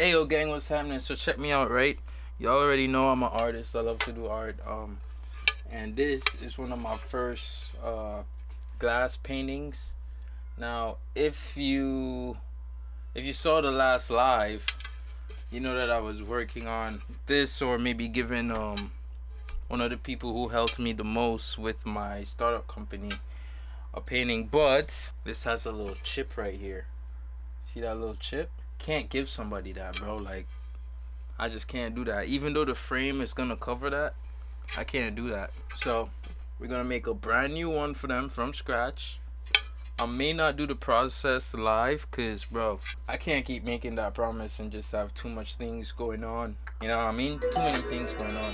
Hey yo gang, what's happening? So check me out, right? Y'all already know I'm an artist. I love to do art. And this is one of my first glass paintings. Now, if you saw the last live, you know that I was working on this, or maybe giving one of the people who helped me the most with my startup company a painting. But this has a little chip right here. See that little chip? Can't give somebody that, bro. Like, I just can't do that. Even though the frame is gonna cover that, I can't do that. So we're gonna make a brand new one for them from scratch. I may not do the process live, cause bro, I can't keep making that promise and just have too much things going on. You know what I mean? Too many things going on.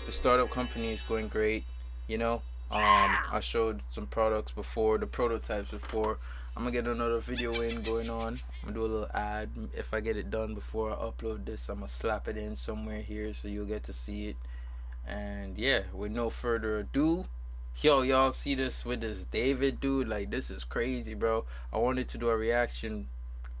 The startup company is going great. You know, I showed some products before, the prototypes before. I'm gonna get another video going on. I'm gonna do a little ad. If I get it done before I upload this, I'm gonna slap it in somewhere here so you'll get to see it. And yeah, with no further ado, yo, y'all see this with this David dude? Like, this is crazy, bro. I wanted to do a reaction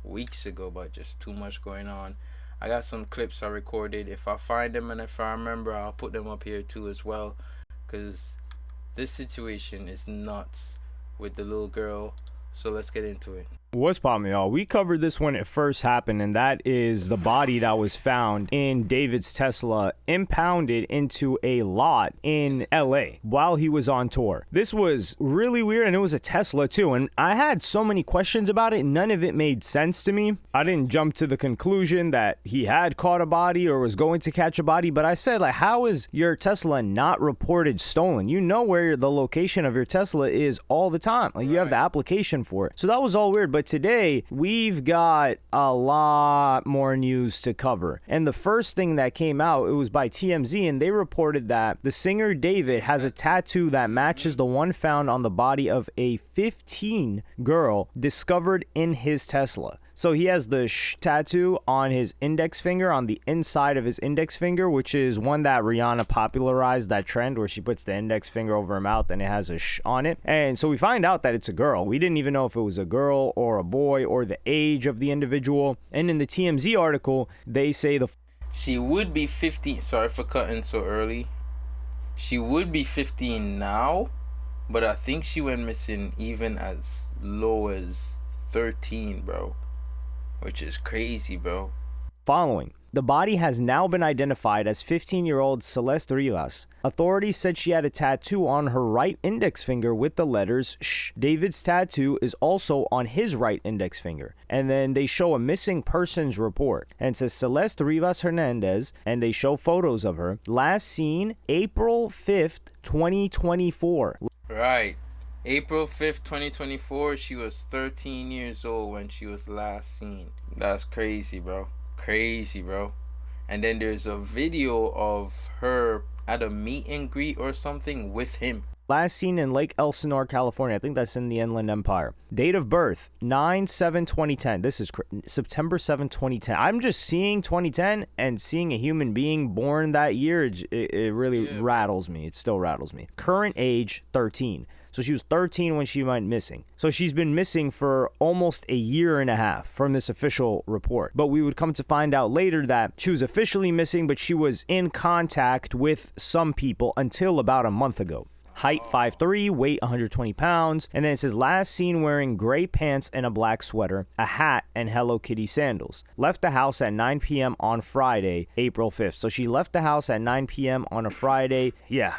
weeks ago, but just too much going on. I got some clips I recorded. If I find them and if I remember, I'll put them up here too as well, because this situation is nuts with the little girl. So let's get into it. What's poppin', y'all? We covered this when it first happened, and that is the body that was found in David's Tesla impounded into a lot in LA while he was on tour. This was really weird, and it was a Tesla too, and I had so many questions about it. None of it made sense to me. I didn't jump to the conclusion that he had caught a body or was going to catch a body, but I said, like, how is your Tesla not reported stolen? You know where the location of your Tesla is all the time. Like, you have the application for it. So that was all weird, but today we've got a lot more news to cover. And the first thing that came out, it was by TMZ, and they reported that the singer David has a tattoo that matches the one found on the body of a 15 girl discovered in his Tesla. So he has the tattoo on his index finger, on the inside of his index finger, which is one that Rihanna popularized, that trend where she puts the index finger over her mouth and it has a on it. And so we find out that it's a girl. We didn't even know if it was a girl or a boy or the age of the individual. And in the TMZ article, they say she would be 15. Sorry for cutting so early. She would be 15 now, but I think she went missing even as low as 13, bro. Which is crazy, bro. Following. The body has now been identified as 15-year-old Celeste Rivas. Authorities said she had a tattoo on her right index finger with the letters SH. David's tattoo is also on his right index finger. And then they show a missing persons report. And it says Celeste Rivas Hernandez, and they show photos of her. Last seen April 5th, 2024. Right. April 5th, 2024, she was 13 years old when she was last seen. That's crazy, bro. Crazy, bro. And then there's a video of her at a meet and greet or something with him. Last seen in Lake Elsinore, California. I think that's in the Inland Empire. Date of birth, 9/7/2010. This is September 7, 2010. I'm just seeing 2010 and seeing a human being born that year. It really rattles me. It still rattles me. Current age, 13. So she was 13 when she went missing. So she's been missing for almost a year and a half from this official report. But we would come to find out later that she was officially missing, but she was in contact with some people until about a month ago. Height 5'3", weight 120 pounds. And then it says last seen wearing gray pants and a black sweater, a hat, and Hello Kitty sandals. Left the house at 9 p.m. on Friday, April 5th. So she left the house at 9 p.m. on a Friday. Yeah.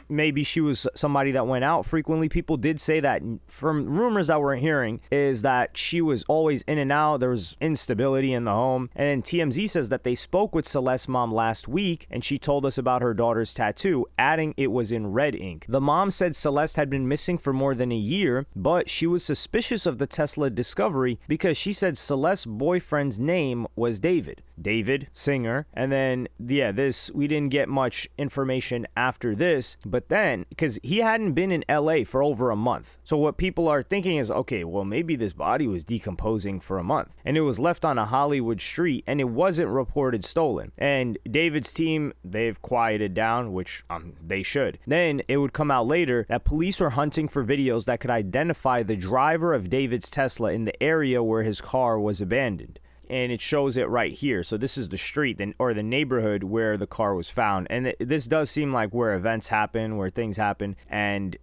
Maybe she was somebody that went out frequently. People did say that, from rumors that we're hearing, is that she was always in and out. There was instability in the home. And then TMZ says that they spoke with Celeste's mom last week, and she told us about her daughter's tattoo, adding it was in red ink. The mom said Celeste had been missing for more than a year, but she was suspicious of the Tesla discovery because she said Celeste's boyfriend's name was David. David, singer. And then, yeah, we didn't get much information after this, but then, because he hadn't been in LA for over a month. So what people are thinking is, okay, well, maybe this body was decomposing for a month and it was left on a Hollywood street and it wasn't reported stolen. And David's team, they've quieted down, which they should. Then it would come out later that police were hunting for videos that could identify the driver of David's Tesla in the area where his car was abandoned. and it shows it right here. So this is the street or the neighborhood where the car was found. And this does seem like where events happen, where things happen, and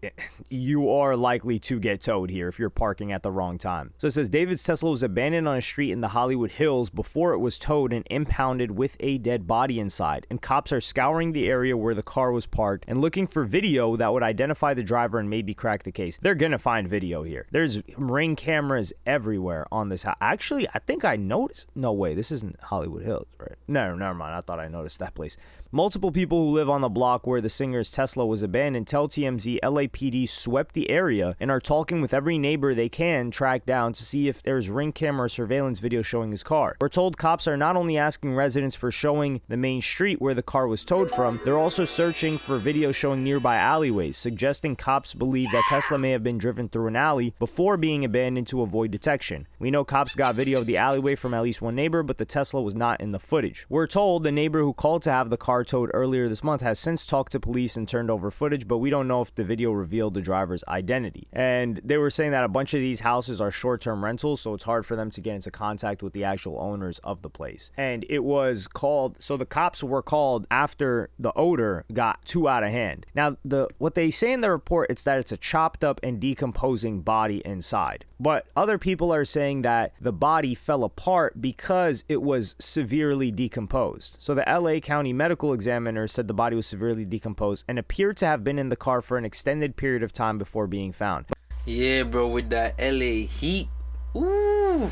you are likely to get towed here if you're parking at the wrong time. So it says David's Tesla was abandoned on a street in the Hollywood Hills before it was towed and impounded with a dead body inside. And cops are scouring the area where the car was parked and looking for video that would identify the driver and maybe crack the case. They're gonna find video here. There's ring cameras everywhere on this house. Actually, I think I noticed. No way, this isn't Hollywood Hills, right? No, never mind. I thought I noticed that place. Multiple people who live on the block where the singer's Tesla was abandoned tell TMZ LAPD swept the area and are talking with every neighbor they can track down to see if there's ring camera surveillance video showing his car. We're told cops are not only asking residents for showing the main street where the car was towed from, they're also searching for video showing nearby alleyways, suggesting cops believe that Tesla may have been driven through an alley before being abandoned to avoid detection. We know cops got video of the alleyway from at least one neighbor, but the Tesla was not in the footage. We're told the neighbor who called to have the car towed earlier this month has since talked to police and turned over footage, but we don't know if the video revealed the driver's identity. And they were saying that a bunch of these houses are short-term rentals, so it's hard for them to get into contact with the actual owners of the place. And it was called, so the cops were called after the odor got too out of hand. Now, what they say in the report, it's that it's a chopped up and decomposing body inside. But other people are saying that the body fell apart because it was severely decomposed. So the LA County Medical Examiner said the body was severely decomposed and appeared to have been in the car for an extended period of time before being found. Yeah, bro, with that LA heat. Ooh,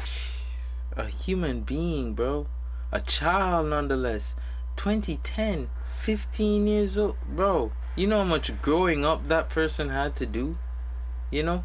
a human being, bro. A child, nonetheless. 2010, 15 years old. Bro, you know how much growing up that person had to do? You know?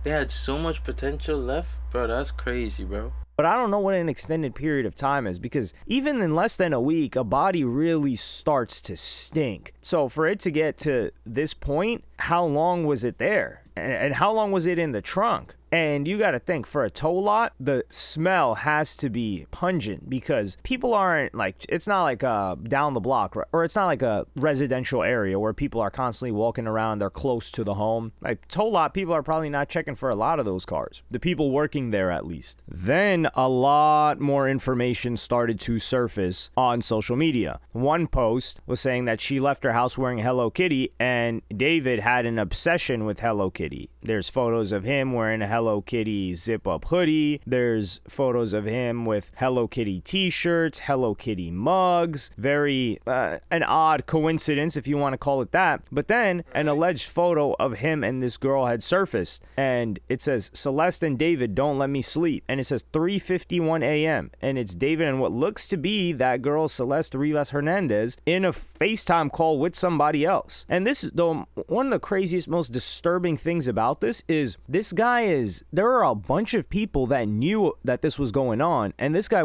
They had so much potential left. Bro, that's crazy, bro. But I don't know what an extended period of time is, because even in less than a week, a body really starts to stink. So for it to get to this point, how long was it there? And how long was it in the trunk? And you got to think, for a tow lot, the smell has to be pungent, because people aren't like, it's not like down the block, or it's not like a residential area where people are constantly walking around, they're close to the home. Like tow lot, people are probably not checking for a lot of those cars. The people working there, at least. Then a lot more information started to surface on social media. One post was saying that she left her house wearing Hello Kitty, and David had an obsession with Hello Kitty. There's photos of him wearing a Hello Kitty zip-up hoodie. There's photos of him with Hello Kitty t-shirts, Hello Kitty mugs. Very an odd coincidence, if you want to call it that. But then an alleged photo of him and this girl had surfaced, and it says, Celeste and David don't let me sleep. And it says 3:51 a.m. And it's David and what looks to be that girl, Celeste Rivas Hernandez, in a FaceTime call with somebody else. And this is one of the craziest, most disturbing things about this guy is, there are a bunch of people that knew that this was going on, and this guy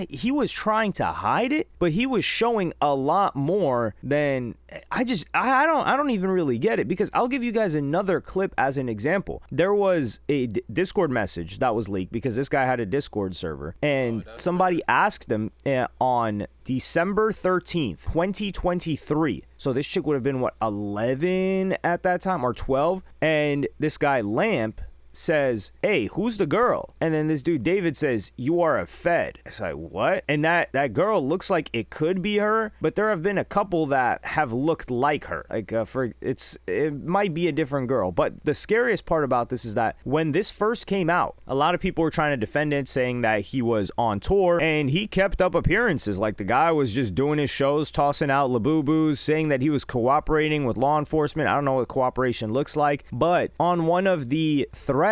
he was trying to hide it, but he was showing a lot more than, I don't even really get it, because I'll give you guys another clip as an example. There was a Discord message that was leaked because this guy had a Discord server, and somebody asked him on December 13th, 2023. So this chick would have been, 11 at that time, or 12? And this guy, Lamp, says, hey, who's the girl? And then this dude David says, you are a Fed. It's like, what? And that girl looks like it could be her, but there have been a couple that have looked like her. Like it might be a different girl. But the scariest part about this is that when this first came out, a lot of people were trying to defend it, saying that he was on tour and he kept up appearances. Like the guy was just doing his shows, tossing out labubu's, saying that he was cooperating with law enforcement. I don't know what cooperation looks like, but on one of the threads,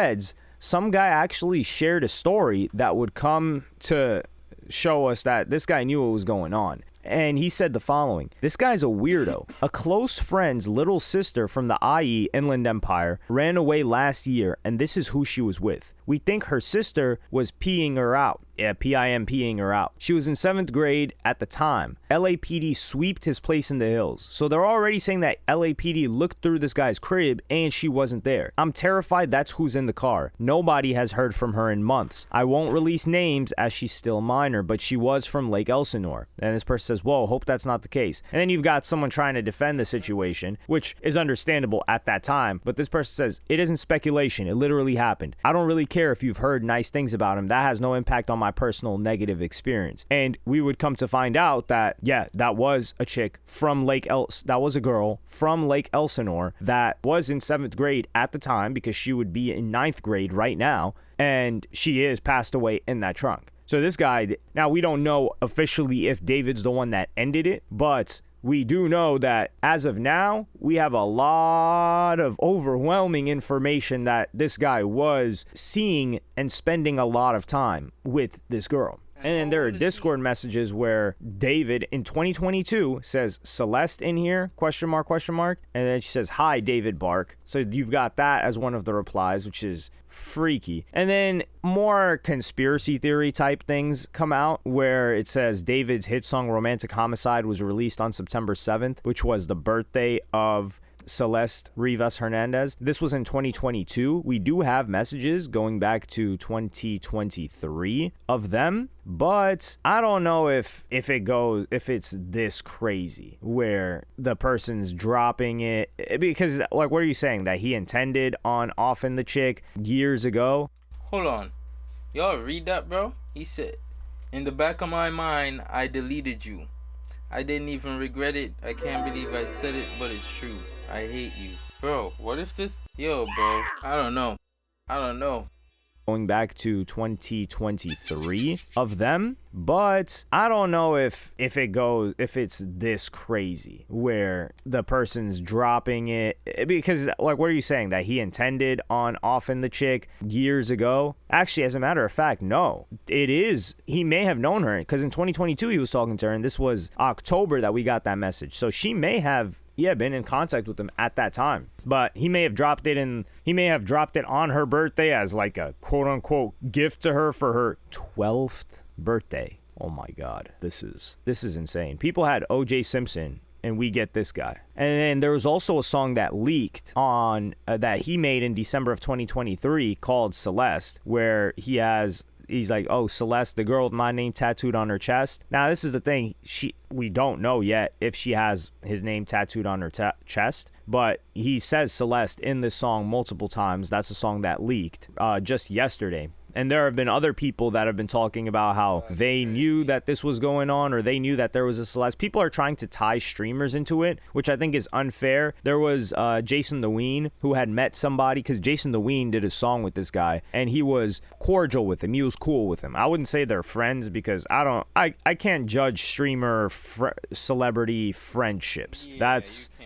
some guy actually shared a story that would come to show us that this guy knew what was going on. And he said the following: this guy's a weirdo. A close friend's little sister from the IE Inland Empire ran away last year, and this is who she was with. We think her sister was peeing her out. Yeah, peeing her out. She was in 7th grade at the time. LAPD sweeped his place in the hills. So they're already saying that LAPD looked through this guy's crib and she wasn't there. I'm terrified that's who's in the car. Nobody has heard from her in months. I won't release names as she's still minor, but she was from Lake Elsinore. And this person says, whoa, hope that's not the case. And then you've got someone trying to defend the situation, which is understandable at that time. But this person says, it isn't speculation. It literally happened. I don't really care if you've heard nice things about him. That has no impact on my personal negative experience. And we would come to find out that, yeah, that was a chick from that was a girl from Lake Elsinore that was in 7th grade at the time, because she would be in 9th grade right now. And she is passed away in that trunk. So this guy, now we don't know officially if David's the one that ended it, but we do know that as of now, we have a lot of overwhelming information that this guy was seeing and spending a lot of time with this girl. And then there are Discord messages where David in 2022 says Celeste in here, question mark. And then she says, hi, David Bark. So you've got that as one of the replies, which is freaky. And then more conspiracy theory type things come out where it says David's hit song Romantic Homicide was released on September 7th, which was the birthday of Celeste Rivas Hernandez. This was in 2022. We do have messages going back to 2023 of them, but I don't know if it's this crazy where the person's dropping it, because like, what are you saying, that he intended on offing the chick years ago? Hold on, y'all read that, bro? He said, in the back of my mind, I deleted you. I didn't even regret it. I can't believe I said it, but it's true. I hate you. Bro, what if this? Yo, bro. I don't know. Going back to 2023 of them, but I don't know if it's this crazy where the person's dropping it, because like, what are you saying, that he intended on offing the chick years ago? Actually, as a matter of fact, no, it is, he may have known her, because in 2022 he was talking to her, and this was October that we got that message. So she may have been in contact with him at that time, but he may have dropped it on her birthday as like a quote unquote gift to her for her 12th birthday. Oh my God, this is insane. People had O.J. Simpson, and we get this guy. And then there was also a song that leaked on that he made in December of 2023 called Celeste, where he's like, oh, Celeste, the girl with my name tattooed on her chest. Now, this is the thing. We don't know yet if she has his name tattooed on her chest, but he says Celeste in this song multiple times. That's a song that leaked just yesterday. And there have been other people that have been talking about how they knew that this was going on, or they knew that there was a Celeste. People are trying to tie streamers into it, which I think is unfair. There was Jason the Ween, who had met somebody, because Jason the Ween did a song with this guy, and he was cordial with him. He was cool with him. I wouldn't say they're friends, because I can't judge streamer celebrity friendships.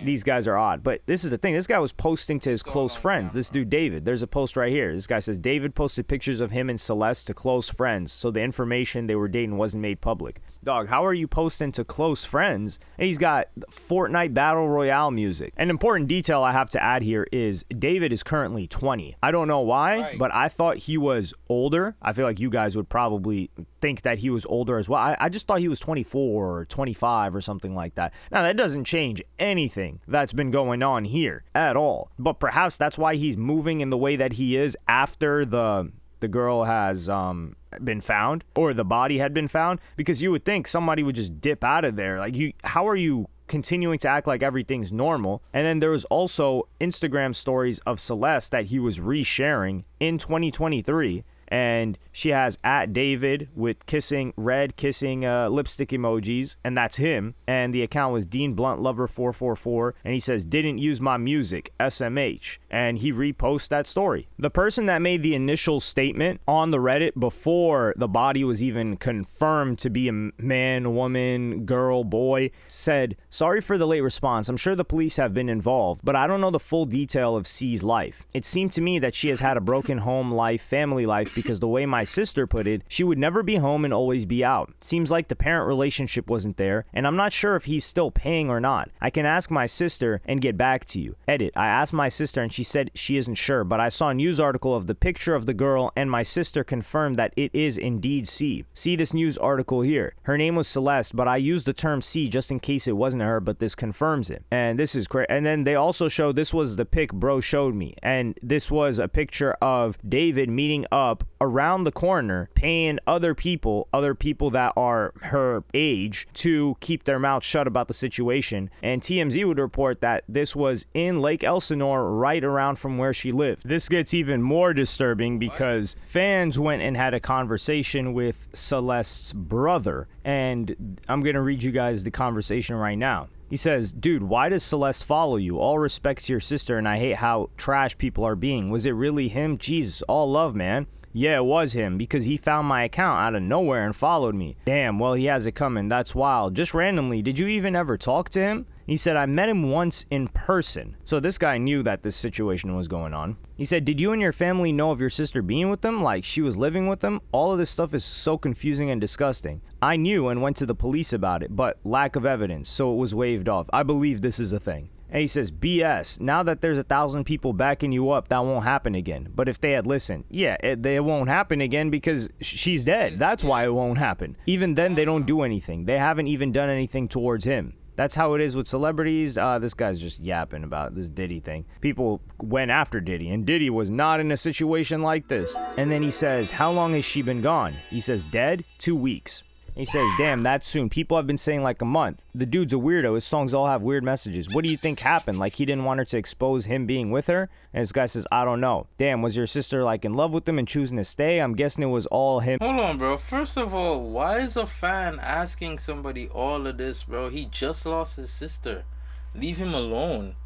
These guys are odd. But this is the thing. This guy was posting to his close friends. This dude, David. There's a post right here. This guy says, David posted pictures of him and Celeste to close friends, so the information they were dating wasn't made public. Dog, how are you posting to close friends? And he's got Fortnite Battle Royale music. An important detail I have to add here is David is currently 20. I don't know why, but I thought he was older. I feel like you guys would probably think that he was older as well. I just thought he was 24 or 25 or something like that. Now, that doesn't change anything that's been going on here at all. But perhaps that's why he's moving in the way that he is after the girl has been found, or the body had been found, because you would think somebody would just dip out of there. Like, how are you continuing to act like everything's normal? And then there was also Instagram stories of Celeste that he was resharing in 2023, and she has at David with red kissing lipstick emojis, and that's him. And the account was Dean Blunt Lover 444, and he says, didn't use my music, SMH, and he reposts that story. The person that made the initial statement on the Reddit before the body was even confirmed to be a man, woman, girl, boy, said, sorry for the late response. I'm sure the police have been involved, but I don't know the full detail of C's life. It seemed to me that she has had a broken home life, family life, because the way my sister put it, she would never be home and always be out. Seems like the parent relationship wasn't there, and I'm not sure if he's still paying or not. I can ask my sister and get back to you. Edit. I asked my sister and she said she isn't sure, but I saw a news article of the picture of the girl, and my sister confirmed that it is indeed C. See this news article here. Her name was Celeste, but I used the term C just in case it wasn't her, but this confirms it. And this is crazy. And then they also showed, this was the pic bro showed me, and this was a picture of David meeting up around the corner paying other people that are her age to keep their mouth shut about the situation. And TMZ would report that this was in Lake Elsinore, right around from where she lived. This gets even more disturbing because fans went and had a conversation with Celeste's brother, and I'm gonna read you guys the conversation right now. He says, dude, why does Celeste follow you? All respect to your sister, and I hate how trash people are being. Was it really him? Jesus, all love, man. Yeah, it was him, because he found my account out of nowhere and followed me. Damn, well, he has it coming. That's wild. Just randomly, did you even ever talk to him? He said, I met him once in person. So this guy knew that this situation was going on. He said, did you and your family know of your sister being with them? Like she was living with them? All of this stuff is so confusing and disgusting. I knew and went to the police about it, but lack of evidence, so it was waved off. I believe this is a thing. And he says, BS, now that there's 1,000 people backing you up, that won't happen again. But if they had listened, yeah, it won't happen again because she's dead. That's why it won't happen. Even then, they don't do anything. They haven't even done anything towards him. That's how it is with celebrities. This guy's just yapping about this Diddy thing. People went after Diddy, and Diddy was not in a situation like this. And then he says, how long has she been gone? He says, dead? 2 weeks. He says, damn, that's soon. People have been saying like a month. The dude's a weirdo. His songs all have weird messages. What do you think happened? Like he didn't want her to expose him being with her? And this guy says, I don't know. Damn, was your sister like in love with him and choosing to stay? I'm guessing it was all him. Hold on, bro. First of all, why is a fan asking somebody all of this, bro? He just lost his sister. Leave him alone.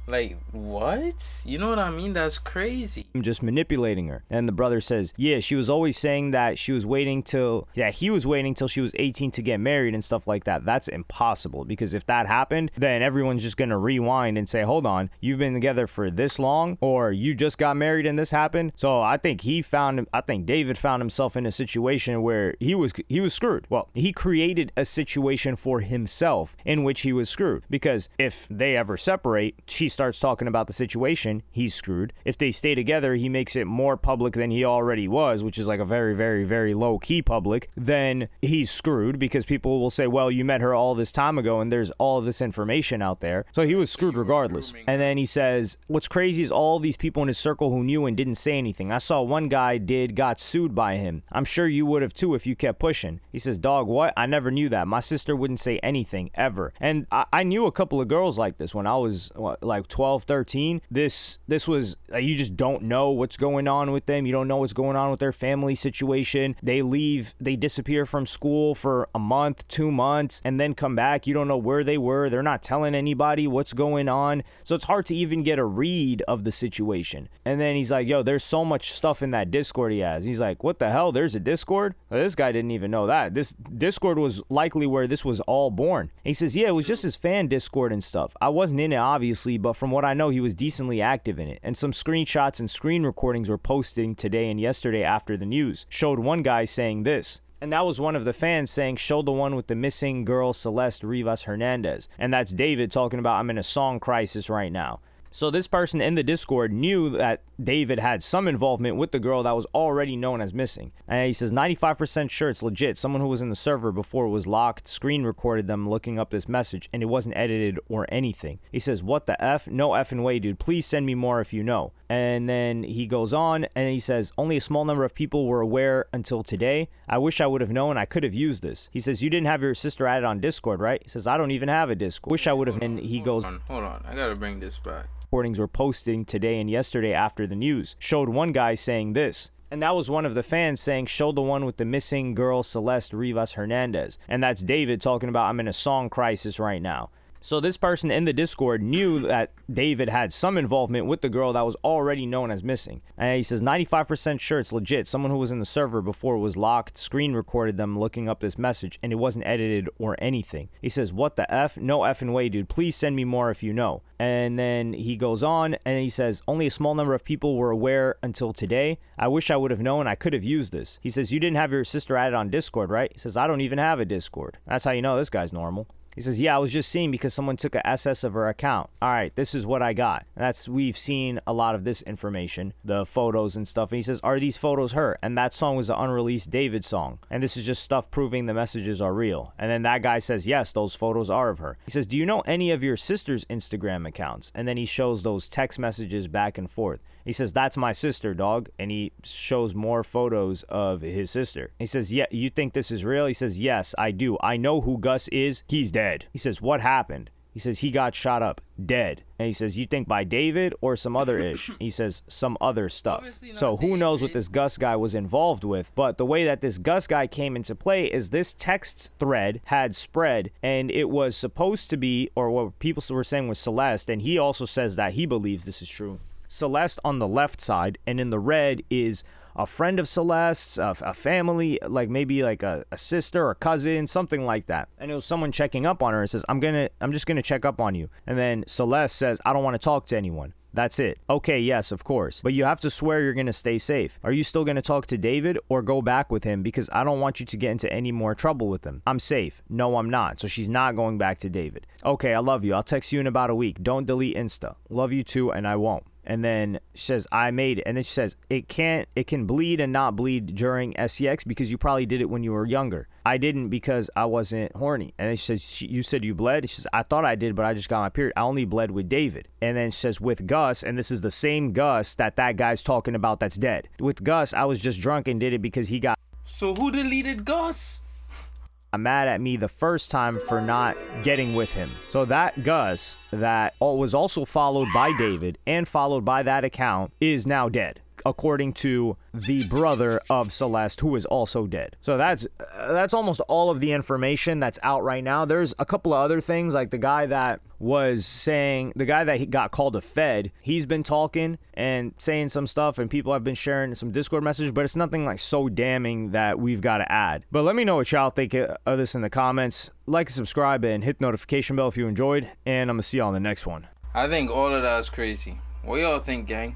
Like, what? You know what I mean? That's crazy. I'm just manipulating her. And the brother says, yeah, she was always saying that he was waiting till she was 18 to get married and stuff like that. That's impossible, because if that happened, then everyone's just going to rewind and say, hold on, you've been together for this long, or you just got married and this happened. So I think David found himself in a situation where he was screwed. Well, he created a situation for himself in which he was screwed, because if they ever separate, she starts talking about the situation, he's screwed. If they stay together, he makes it more public than he already was, which is like a very, very, very low-key public, then he's screwed, because people will say, well, you met her all this time ago and there's all of this information out there. So he was screwed regardless. And then he says, what's crazy is all these people in his circle who knew and didn't say anything. I saw one guy got sued by him. I'm sure you would have too if you kept pushing. He says, dog, what? I never knew that. My sister wouldn't say anything, ever. And I knew a couple of girls like this when I was, like 12, 13. This was, you just don't know what's going on with them. You don't know what's going on with their family situation. They leave, they disappear from school for a month, 2 months, and then come back. You don't know where they were. They're not telling anybody what's going on. So it's hard to even get a read of the situation. And then he's like, yo, there's so much stuff in that Discord he has. He's like, what the hell? There's a Discord? Well, this guy didn't even know that. This Discord was likely where this was all born. And he says, yeah, it was just his fan Discord and stuff. I wasn't in it, obviously, but from what I know, he was decently active in it. And some screenshots and screen recordings were posting today and yesterday after the news. Showed one guy saying this. And that was one of the fans saying, show the one with the missing girl, Celeste Rivas Hernandez. And that's David talking about, I'm in a song crisis right now. So this person in the Discord knew that David had some involvement with the girl that was already known as missing. And he says 95% sure it's legit. Someone who was in the server before it was locked screen recorded them looking up this message, and it wasn't edited or anything. He says, what the F? No effing way, dude. Please send me more if you know. And then he goes on and he says, only a small number of people were aware until today. I wish I would have known. I could have used this. He says, you didn't have your sister added on Discord, right? He says, I don't even have a Discord. Wish I would have. And he goes, hold on. I gotta bring this back. Recordings were posting today and yesterday after the news. Showed one guy saying this. And that was one of the fans saying, show the one with the missing girl, Celeste Rivas Hernandez. And that's David talking about, I'm in a song crisis right now. So this person in the Discord knew that David had some involvement with the girl that was already known as missing. And he says 95% sure it's legit. Someone who was in the server before it was locked screen recorded them looking up this message, and it wasn't edited or anything. He says, what the F? No effing way, dude. Please send me more if you know. And then he goes on and he says, only a small number of people were aware until today. I wish I would have known. I could have used this. He says, you didn't have your sister added on Discord, right? He says, I don't even have a Discord. That's how you know this guy's normal. He says, yeah, I was just seeing because someone took a SS of her account. All right, this is what I got. And we've seen a lot of this information, the photos and stuff. And he says, are these photos her? And that song was the unreleased David song. And this is just stuff proving the messages are real. And then that guy says, yes, those photos are of her. He says, do you know any of your sister's Instagram accounts? And then he shows those text messages back and forth. He says, that's my sister, dog. And he shows more photos of his sister. He says, yeah, you think this is real? He says, yes, I do. I know who Gus is. He's dead. He says, what happened? He says, he got shot up, dead. And he says, you think by David or some other ish? He says, some other stuff. So who knows what this Gus guy was involved with? But the way that this Gus guy came into play is this text thread had spread, and it was supposed to be, or what people were saying was Celeste, and he also says that he believes this is true. Celeste on the left side, and in the red is a friend of Celeste's, a family, like maybe like a sister or cousin, something like that. And it was someone checking up on her and says, I'm just gonna check up on you. And then Celeste says, I don't want to talk to anyone. That's it. Okay, yes, of course. But you have to swear you're going to stay safe. Are you still going to talk to David or go back with him? Because I don't want you to get into any more trouble with him. I'm safe. No, I'm not. So she's not going back to David. Okay, I love you. I'll text you in about a week. Don't delete Insta. Love you too, and I won't. And then she says, I made it. And then she says, it can bleed and not bleed during sex because you probably did it when you were younger. I didn't because I wasn't horny. And then she says, you said you bled? She says, I thought I did, but I just got my period. I only bled with David. And then she says, with Gus, and this is the same Gus that guy's talking about that's dead. With Gus, I was just drunk and did it because he got... So who deleted Gus? Mad at me the first time for not getting with him. So that Gus that was also followed by David and followed by that account is now dead, according to the brother of Celeste, who is also dead. So that's almost all of the information that's out right now. There's a couple of other things, like the guy that he got called a Fed, he's been talking and saying some stuff, and people have been sharing some Discord messages, but it's nothing like so damning that we've got to add. But let me know what y'all think of this in the comments. Like and subscribe and hit the notification bell if you enjoyed, and I'm gonna see y'all in the next one. I think all of that is crazy. What y'all think, gang?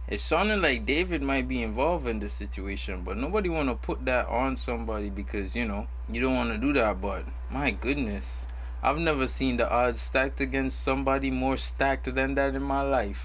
It sounded like David might be involved in this situation, but nobody want to put that on somebody because, you know, you don't want to do that. But my goodness, I've never seen the odds stacked against somebody more stacked than that in my life.